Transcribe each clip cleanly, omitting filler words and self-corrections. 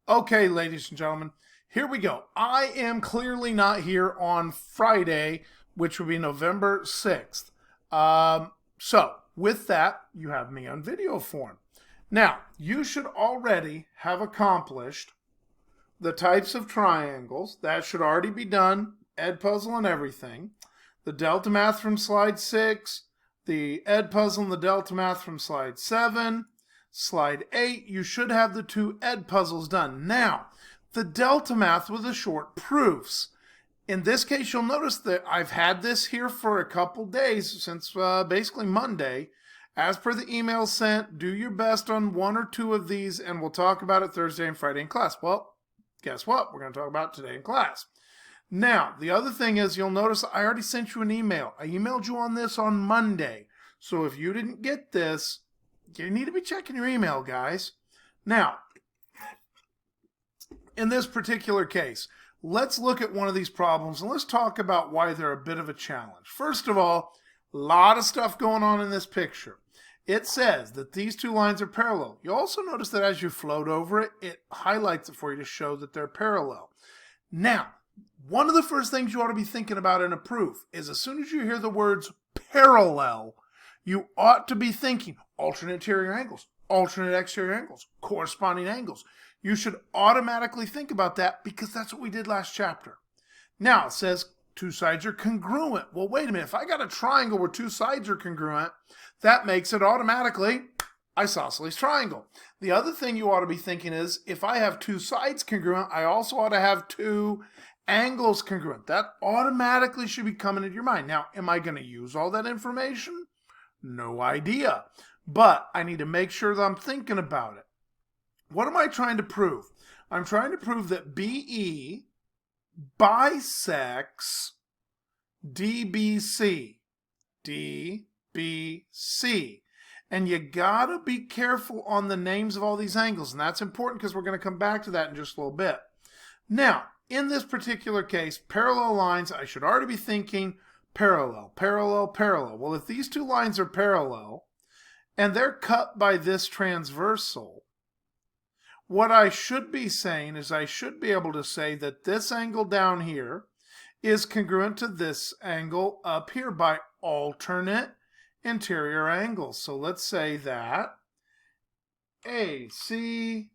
Okay, ladies and gentlemen, here we go. I am clearly not here on Friday, which will be November 6th. So, with that, you have me on video form. Now, you should already have accomplished the types of triangles. That should already be done, Edpuzzle and everything. The Delta Math from slide 6, the Edpuzzle and the Delta Math from slide 7, slide 8, you should have the two Edpuzzles done. Now, the Delta Math with the short proofs. In this case, you'll notice that I've had this here for a couple days, since basically Monday. As per the email sent, do your best on one or two of these, and we'll talk about it Thursday and Friday in class. Well, guess what? We're going to talk about it today in class. Now, the other thing is, you'll notice I already sent you an email. I emailed you on this on Monday. So if you didn't get this, you need to be checking your email, guys. Now, in this particular case, let's look at one of these problems and let's talk about why they're a bit of a challenge. First of all, a lot of stuff going on in this picture. It says that these two lines are parallel. You also notice that as you float over it, it highlights it for you to show that they're parallel. Now, one of the first things you ought to be thinking about in a proof is as soon as you hear the words parallel, you ought to be thinking alternate interior angles, alternate exterior angles, corresponding angles. You should automatically think about that because that's what we did last chapter. Now, it says two sides are congruent. Well, wait a minute. If I got a triangle where two sides are congruent, that makes it automatically isosceles triangle. The other thing you ought to be thinking is if I have two sides congruent, I also ought to have two angles congruent. That automatically should be coming into your mind. Now, am I going to use all that information? No idea. But I need to make sure that I'm thinking about it. What am I trying to prove? I'm trying to prove that BE bisects DBC. DBC. And you gotta be careful on the names of all these angles. And that's important because we're going to come back to that in just a little bit. Now, in this particular case, parallel lines, I should already be thinking parallel, parallel, parallel. Well, if these two lines are parallel and they're cut by this transversal, what I should be saying is I should be able to say that this angle down here is congruent to this angle up here by alternate interior angles. So let's say that ACB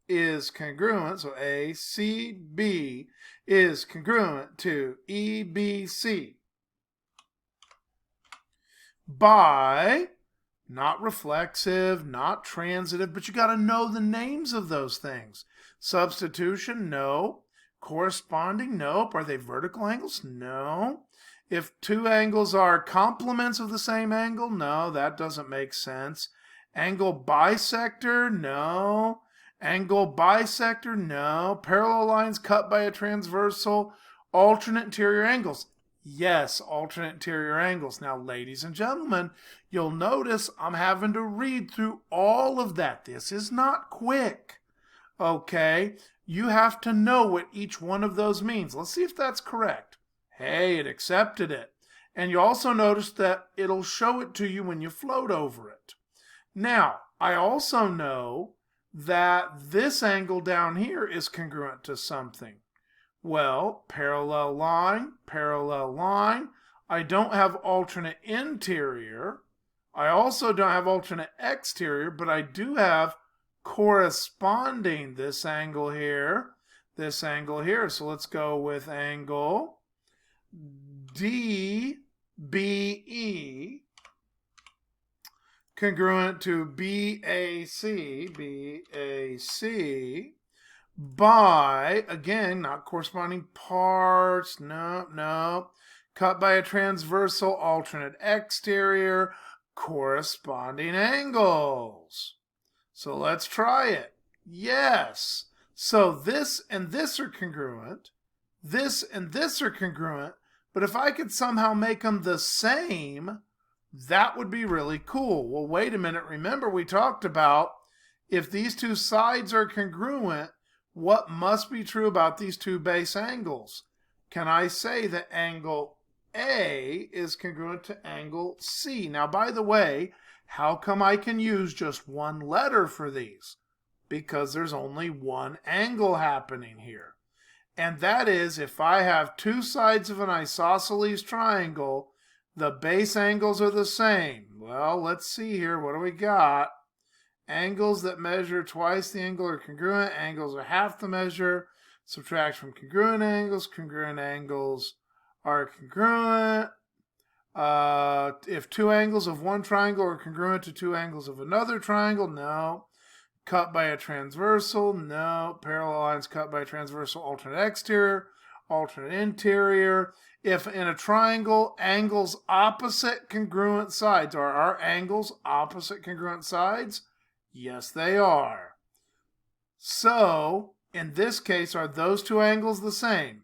is congruent, so ACB is congruent to EBC by, not reflexive, not transitive, but you got to know the names of those things. Substitution, no. Corresponding, nope. Are they vertical angles? No. If two angles are complements of the same angle, no, that doesn't make sense. Angle bisector, no. Angle bisector, no. Parallel lines cut by a transversal, alternate interior angles. Yes, alternate interior angles. Now, ladies and gentlemen, you'll notice I'm having to read through all of that. This is not quick, okay? You have to know what each one of those means. Let's see if that's correct. Hey, it accepted it. And you also notice that it'll show it to you when you float over it. Now, I also know that this angle down here is congruent to something. Well, parallel line, parallel line. I don't have alternate interior. I also don't have alternate exterior, but I do have corresponding this angle here, this angle here. So let's go with angle DBE congruent to BAC by, again, not corresponding parts, no, cut by a transversal, alternate exterior, corresponding angles. So let's try it. Yes. So this and this are congruent. This and this are congruent. But if I could somehow make them the same, that would be really cool. Well, wait a minute. Remember, we talked about if these two sides are congruent, what must be true about these two base angles? Can I say that angle A is congruent to angle C? Now, by the way, how come I can use just one letter for these? because there's only one angle happening here. And that is, if I have two sides of an isosceles triangle, the base angles are the same. Well, let's see here. What do we got? Angles that measure twice the angle are congruent. Angles are half the measure. Subtract from congruent angles. Congruent angles are congruent. If two angles of one triangle are congruent to two angles of another triangle, no. Cut by a transversal, no. Parallel lines cut by a transversal, alternate exterior, alternate interior. If in a triangle, angles opposite congruent sides, are our angles opposite congruent sides? Yes, they are. So, in this case, are those two angles the same?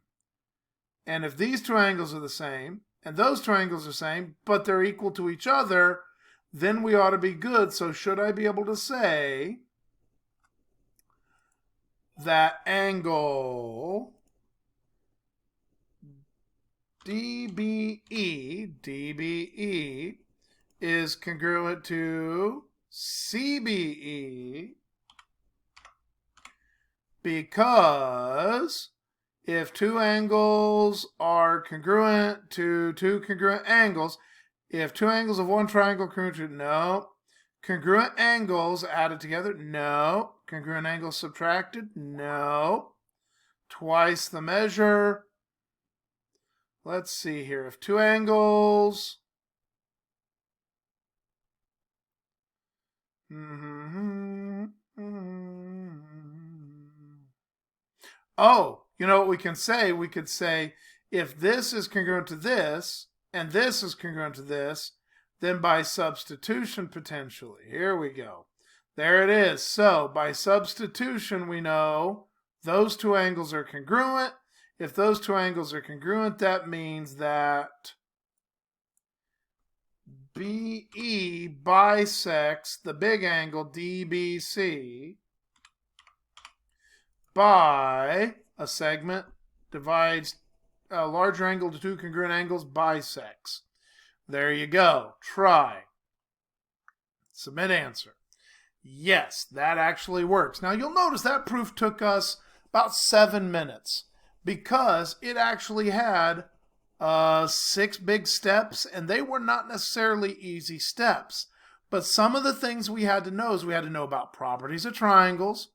And if these two angles are the same, and those two angles are the same, but they're equal to each other, then we ought to be good. So should I be able to say that angle DBE is congruent to CBE, because if two angles are congruent to two congruent angles, if two angles of one triangle are congruent to, no. Congruent angles added together, no. Congruent angles subtracted, no. Twice the measure. Let's see here. If two angles, oh, you know what we can say? We could say if this is congruent to this and this is congruent to this, then by substitution potentially. Here we go. There it is. So by substitution we know those two angles are congruent. If those two angles are congruent, that means that BE bisects the big angle DBC by a segment divides a larger angle to two congruent angles bisects. There you go. Try. Submit answer. Yes, that actually works. Now you'll notice that proof took us about 7 minutes because it actually had 6 big steps, and they were not necessarily easy steps. But some of the things we had to know is we had to know about properties of triangles,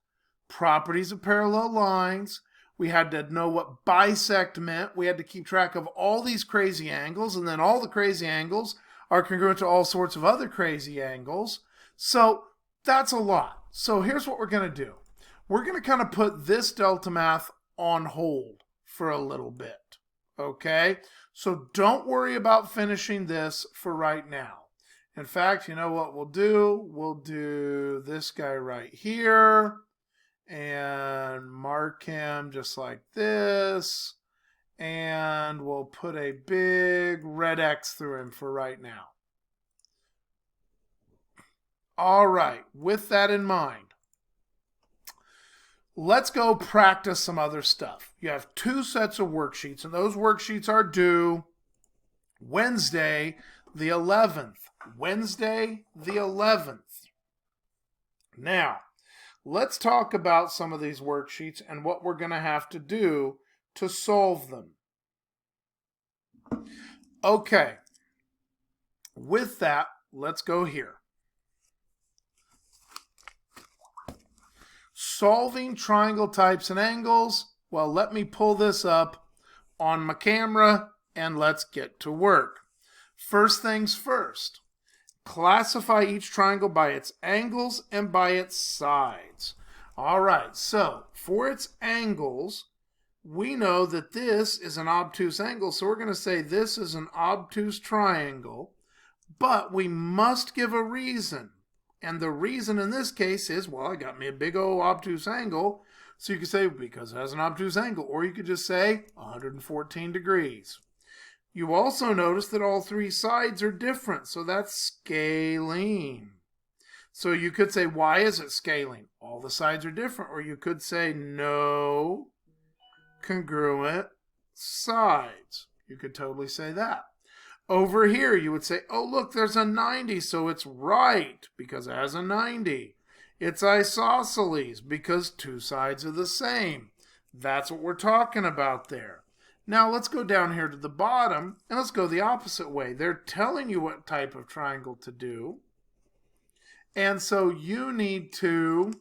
properties of parallel lines. We had to know what bisect meant. We had to keep track of all these crazy angles, and then all the crazy angles are congruent to all sorts of other crazy angles. So that's a lot. So here's what we're going to do. We're going to kind of put this delta math on hold for a little bit. Okay? So don't worry about finishing this for right now. In fact, you know what we'll do? We'll do this guy right here and mark him just like this, and we'll put a big red X through him for right now. All right, with that in mind, let's go practice some other stuff. You have 2 sets of worksheets, and those worksheets are due Wednesday the 11th. Wednesday the 11th. Now, let's talk about some of these worksheets and what we're going to have to do to solve them. Okay, with that, let's go here. Solving triangle types and angles. Well, let me pull this up on my camera and let's get to work. First things first, classify each triangle by its angles and by its sides. All right, so for its angles, we know that this is an obtuse angle, so we're going to say this is an obtuse triangle, but we must give a reason. And the reason in this case is, well, I got me a big old obtuse angle. So you could say because it has an obtuse angle, or you could just say 114 degrees. You also notice that all 3 sides are different, so that's scaling. So you could say, why is it scaling? All the sides are different. Or you could say no congruent sides. You could totally say that. Over here, you would say, oh, look, there's a 90, so it's right because it has a 90. It's isosceles because two sides are the same. That's what we're talking about there. Now let's go down here to the bottom and let's go the opposite way. They're telling you what type of triangle to do. And so you need to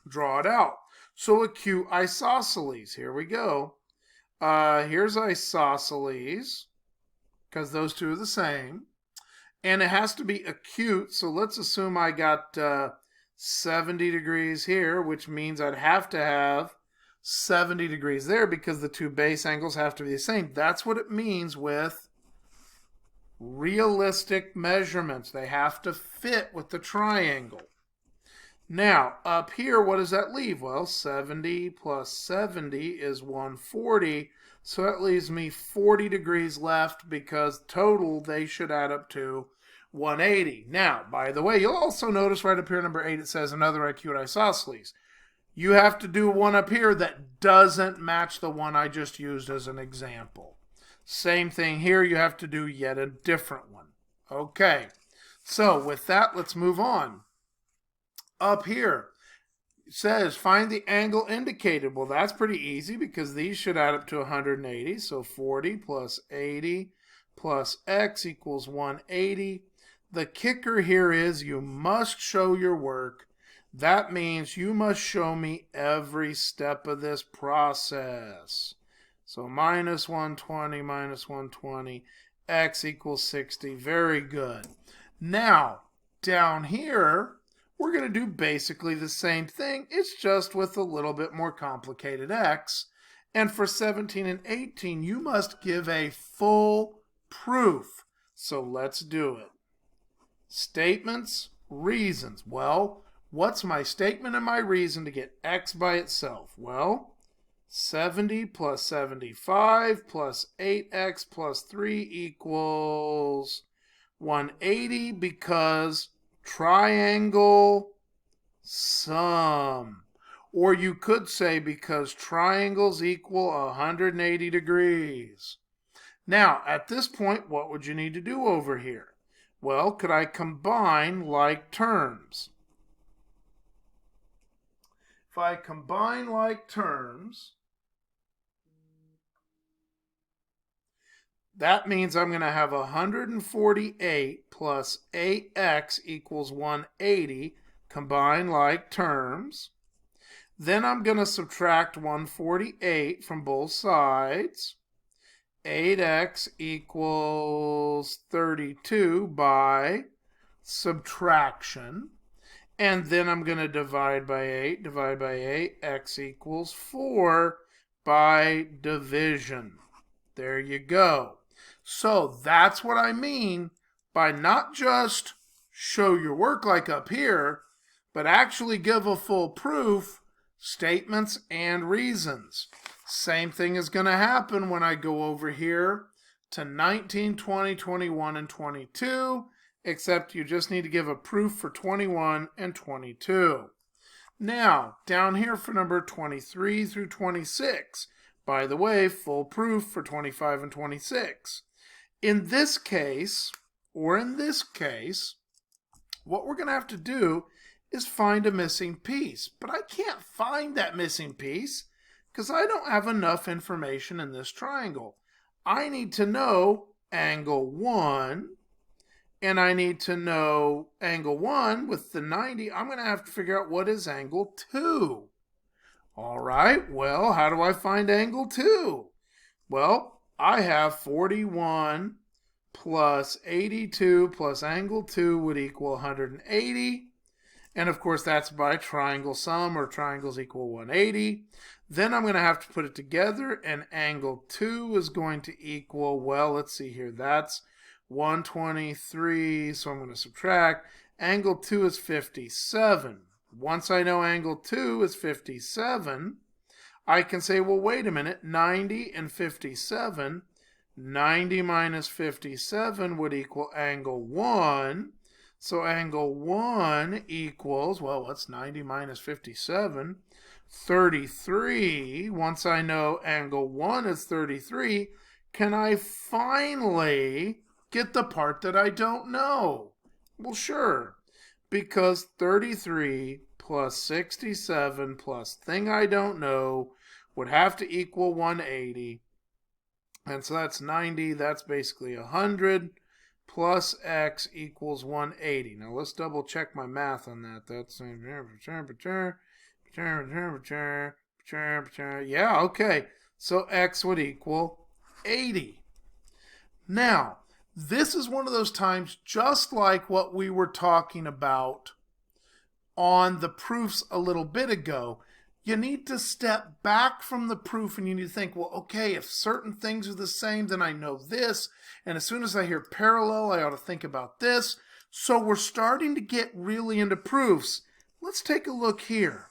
draw it out. So acute isosceles. Here we go. Here's isosceles because those two are the same. And it has to be acute. So let's assume I got 70 degrees here, which means I'd have to have 70 degrees there because the two base angles have to be the same. That's what it means with realistic measurements. They have to fit with the triangle. Now, up here, what does that leave? Well, 70 plus 70 is 140, so that leaves me 40 degrees left because total they should add up to 180. Now, by the way, you'll also notice right up here, number 8, it says another acute isosceles. You have to do one up here that doesn't match the one I just used as an example. Same thing here, you have to do yet a different one. Okay, so with that, let's move on. Up here, it says find the angle indicated. Well, that's pretty easy because these should add up to 180. So 40 plus 80 plus x equals 180. The kicker here is you must show your work. That means you must show me every step of this process. So minus 120, x equals 60. Very good. Now, down here, we're going to do basically the same thing. It's just with a little bit more complicated x. And for 17 and 18, you must give a full proof. So let's do it. Statements, reasons. Well, what's my statement and my reason to get x by itself? Well, 70 plus 75 plus 8x plus 3 equals 180 because triangle sum. Or you could say because triangles equal 180 degrees. Now, at this point, what would you need to do over here? Well, could I combine like terms? If I combine like terms, that means I'm going to have 148 plus 8x equals 180, combine like terms. Then I'm going to subtract 148 from both sides. 8x equals 32 by subtraction. And then I'm going to divide by 8, x equals 4 by division. There you go. So that's what I mean by not just show your work like up here, but actually give a full proof, statements and reasons. Same thing is going to happen when I go over here to 19, 20, 21, and 22, except you just need to give a proof for 21 and 22. Now, down here for number 23 through 26, by the way, full proof for 25 and 26. In this case, or in this case, what we're going to have to do is find a missing piece. But I can't find that missing piece because I don't have enough information in this triangle. I need to know angle 1, and I need to know angle 1 with the 90. I'm going to have to figure out what is angle 2. All right, well, how do I find angle 2? Well, I have 41 plus 82 plus angle 2 would equal 180. And of course, that's by triangle sum, or triangles equal 180. Then I'm going to have to put it together, and angle 2 is going to equal, well, let's see here, that's 123, so I'm going to subtract. Angle 2 is 57. Once I know angle 2 is 57, I can say, well, wait a minute, 90 and 57, 90 minus 57 would equal angle 1. So angle 1 equals, well, what's 90 minus 57? 33. Once I know angle 1 is 33, can I finally get the part that I don't know? Well, sure. because 33 plus 67 plus thing I don't know would have to equal 180. And so that's 90. That's basically 100 plus x equals 180. Now let's double check my math on that. That's yeah, okay. So x would equal 80. Now, this is one of those times, just like what we were talking about on the proofs a little bit ago, you need to step back from the proof and you need to think, well, okay, if certain things are the same, then I know this. And as soon as I hear parallel, I ought to think about this. So we're starting to get really into proofs. Let's take a look here.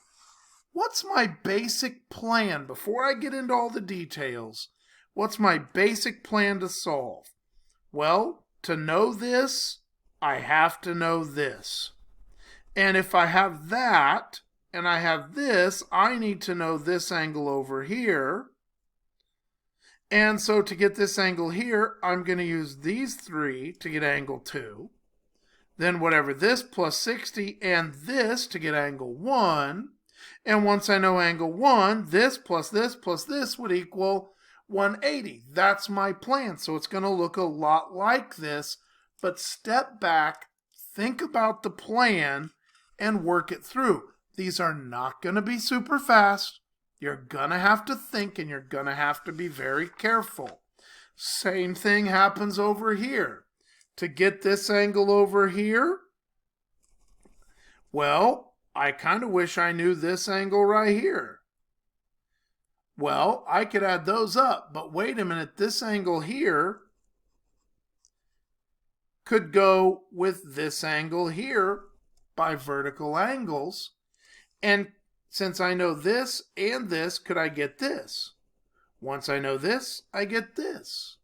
What's my basic plan? Before I get into all the details, what's my basic plan to solve? Well, to know this, I have to know this. And if I have that, and I have this, I need to know this angle over here. And so to get this angle here, I'm going to use these three to get angle 2. Then whatever this plus 60 and this to get angle 1. And once I know angle 1, this plus this would equal 180. That's my plan. So it's going to look a lot like this, but step back, think about the plan, and work it through. These are not going to be super fast. You're going to have to think, and you're going to have to be very careful. Same thing happens over here. To get this angle over here, well, I kind of wish I knew this angle right here. Well, I could add those up, but wait a minute, this angle here could go with this angle here by vertical angles. And since I know this and this, could I get this? Once I know this, I get this.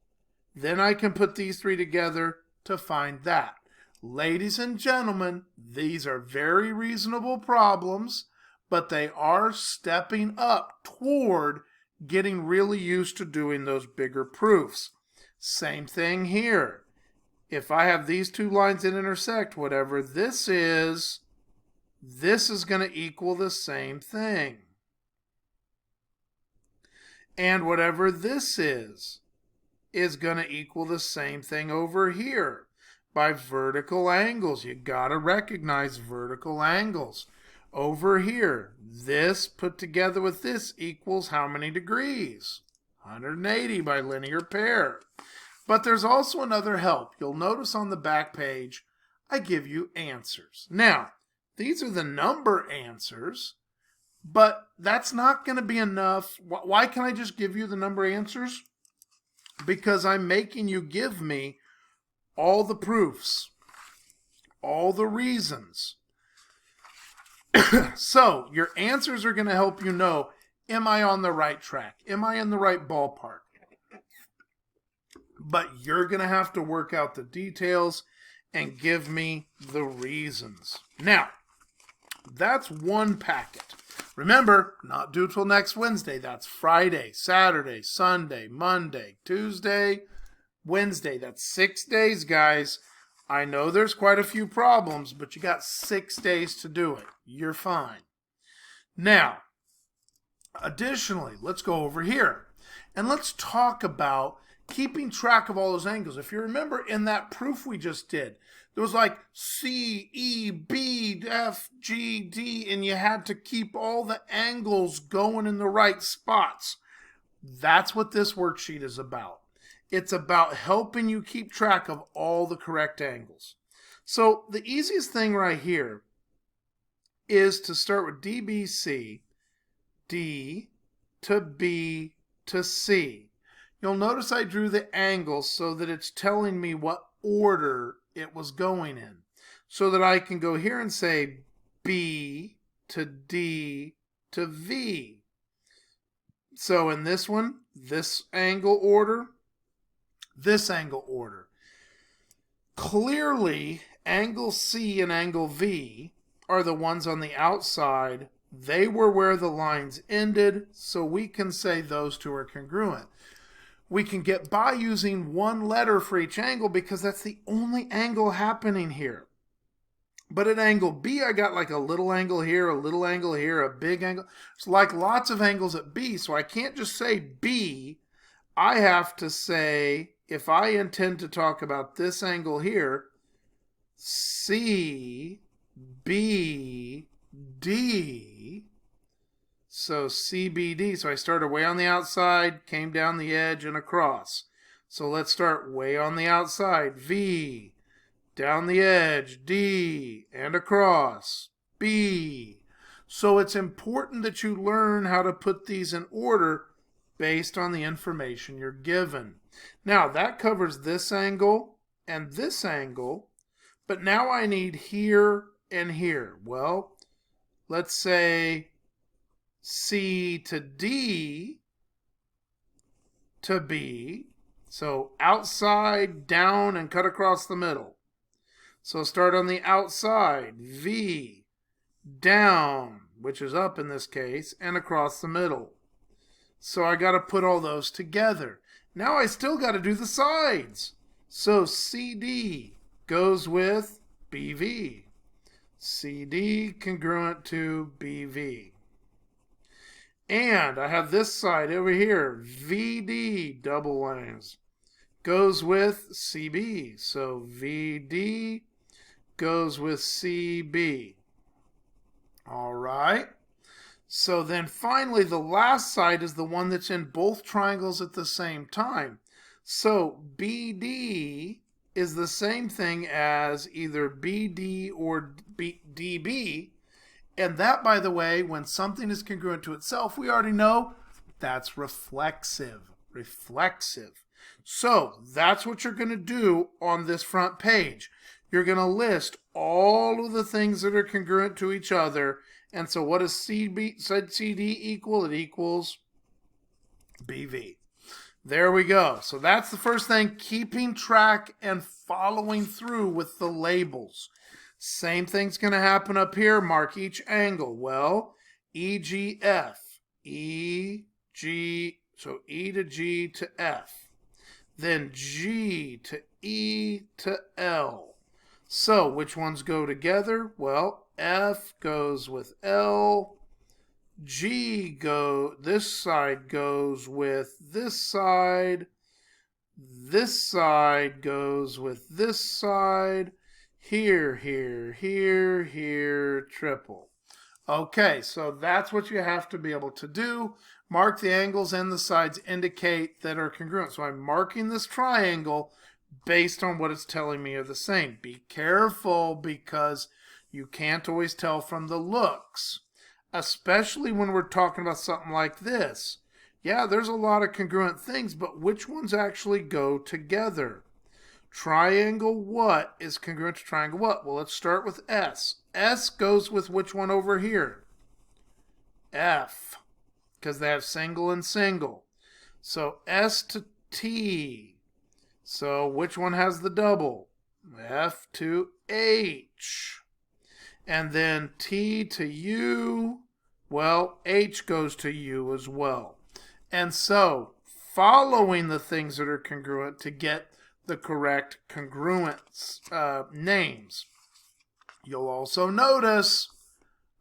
Then I can put these three together to find that. Ladies and gentlemen, these are very reasonable problems, but they are stepping up toward getting really used to doing those bigger proofs. Same thing here. If I have these two lines that intersect, whatever this is going to equal the same thing. And whatever this is going to equal the same thing over here. By vertical angles, you got to recognize vertical angles. Over here, this put together with this equals how many degrees? 180 by linear pair. But there's also another help. You'll notice on the back page, I give you answers. Now, these are the number answers, but that's not going to be enough. Why can't I just give you the number answers? Because I'm making you give me all the proofs, all the reasons. So your answers are going to help you know, am I on the right track? Am I in the right ballpark? But you're going to have to work out the details and give me the reasons. Now, that's one packet. Remember, not due till next Wednesday. That's Friday, Saturday, Sunday, Monday, Tuesday, Wednesday. That's 6 days, guys. I know there's quite a few problems, but you got 6 days to do it. You're fine. Now, additionally, let's go over here and let's talk about keeping track of all those angles. If you remember in that proof we just did, there was like C, E, B, F, G, D, and you had to keep all the angles going in the right spots. That's what this worksheet is about. It's about helping you keep track of all the correct angles. So the easiest thing right here is to start with DBC, D to B to C. You'll notice I drew the angles so that it's telling me what order it was going in. So that I can go here and say B to D to V. So in this one, this angle order, this angle order. Clearly, angle C and angle V are the ones on the outside. They were where the lines ended, so we can say those two are congruent. We can get by using one letter for each angle because that's the only angle happening here. But at angle B, I got like a little angle here, a little angle here, a big angle. It's like lots of angles at B, so I can't just say B. I have to say, if I intend to talk about this angle here, C, B, D. So CBD. So I started way on the outside, came down the edge and across. So let's start way on the outside. V, down the edge, D, and across, B. So it's important that you learn how to put these in order based on the information you're given. Now that covers this angle and this angle, but now I need here and here. Well, let's say C to D to B. So outside, down, and cut across the middle. So start on the outside, V, down, which is up in this case, and across the middle. So I got to put all those together. Now I still got to do the sides. So CD goes with BV. CD congruent to BV. And I have this side over here, VD double lines, goes with CB. So VD goes with CB. All right. So then finally the last side is the one that's in both triangles at the same time. So BD is the same thing as either BD or DB. And that, by the way, when something is congruent to itself, we already know that's reflexive. Reflexive. So that's what you're going to do on this front page. You're going to list all of the things that are congruent to each other. And so what does CD equal? It equals BV. There we go. So that's the first thing, keeping track and following through with the labels. Same thing's going to happen up here. Mark each angle. Well, EGF, EG, so E to G to F. Then G to E to L. So which ones go together? Well, F goes with L. This side goes with this side. This side goes with this side. Here, here, here, here, triple. Okay, so that's what you have to be able to do. Mark the angles and the sides indicate that are congruent. So I'm marking this triangle based on what it's telling me are the same. Be careful because you can't always tell from the looks, especially when we're talking about something like this. Yeah, there's a lot of congruent things, but which ones actually go together? Triangle what is congruent to triangle what? Well, let's start with S. S goes with which one over here? F, because they have single and single. So S to T. So which one has the double? F to H. And then T to U. Well, H goes to U as well. And so following the things that are congruent to get the correct congruence names. You'll also notice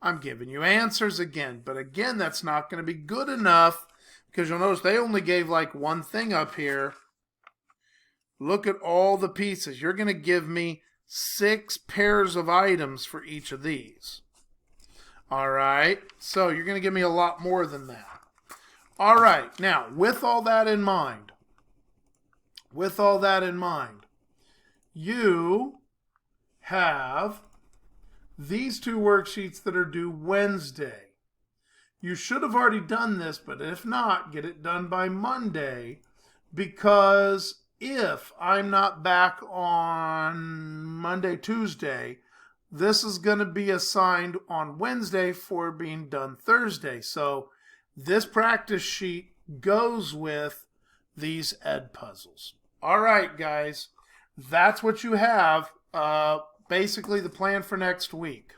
I'm giving you answers again, but again, that's not going to be good enough because you'll notice they only gave like one thing up here. Look at all the pieces. You're going to give me 6 pairs of items for each of these. All right, so you're going to give me a lot more than that. All right, now with all that in mind, you have these 2 worksheets that are due Wednesday. You should have already done this, but if not, get it done by Monday, because if I'm not back on Monday, Tuesday, this is going to be assigned on Wednesday for being done Thursday. So this practice sheet goes with these ed puzzles. All right, guys, that's what you have. Basically the plan for next week.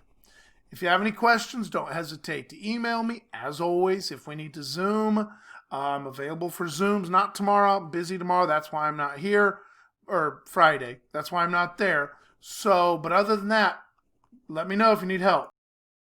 If you have any questions, don't hesitate to email me. As always, if we need to Zoom, I'm available for Zooms. Not tomorrow. I'm busy tomorrow. That's why I'm not here. Or Friday. That's why I'm not there. So, but other than that, Let me know if you need help.